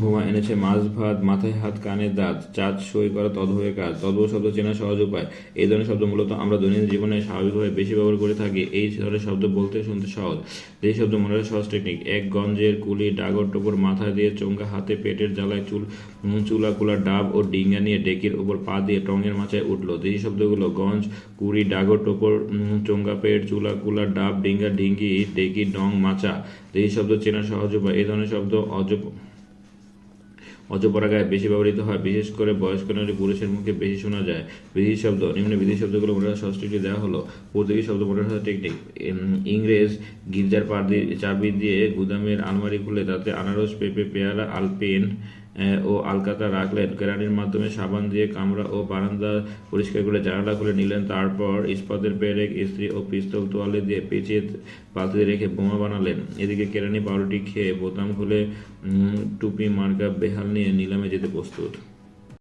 বোমা এনেছে মাছ ভাত, মাথায় হাত, কানে দাঁত, চাঁদ সই করা তদ্ভবের কাজ। তদ্ভব শব্দ চেনা সহজ উপায়। এই ধরনের শব্দ মূলত আমরা দৈনন্দিন জীবনে স্বাভাবিকভাবে বেশি ব্যবহার করে থাকি। এই ধরনের শব্দ বলতে শুনতে সহজ। এই শব্দ মনে রাখার সহজ টেকনিক: এক, গঞ্জের কুলি, ডাগর টোপর মাথায় দিয়ে, চোঙ্গা হাতে, পেটের জ্বালায় চুলা কুলা ডাব ও ডিঙ্গা নিয়ে ডেকির উপর পা দিয়ে টঙের মাচায় উঠলো। এই শব্দগুলো: গঞ্জ, কুড়ি, ডাগর টোপর, চোঙ্গা, পেট, চুলা কুলা, ডাব, ডিঙ্গা, ঢিঙ্গি, ডেকি, ডং, মাচা। এই শব্দ চেনার সহজ উপায়। এই ধরনের শব্দ অজপরা গায়ে বেশি ব্যবহৃত হয়, বিশেষ করে বয়স্ক নারী পুরুষের মুখে বেশি শোনা যায়। বিদেশি শব্দ: নিম্নে বিদেশি শব্দগুলো মনে রাখার সহজ টেকনিক দেওয়া হলো। পর্তুগিজ শব্দ মনে রাখার টেকনিক: ইংরেজ গির্জার চাবি দিয়ে গুদামের আলমারি খুলে তাতে আনারস, পেঁপে, পেয়ারা, আলপেন ও আলকাতা রাখলেন। কেরানির মাধ্যমে সাবান দিয়ে কামরা ও বারান্দা পরিষ্কার করে জানালা খুলে নিলেন। তারপর ইস্পাতের পেরেক, ইস্ত্রি ও পিস্তল তোয়ালে দিয়ে পেঁচিয়ে বালতিতে রেখে বোমা বানালেন। এদিকে কেরানি পাউরুটি খেয়ে বোতাম খুলে টুপি মার্কা বেহাল নিয়ে নিলামে যেতে প্রস্তুত।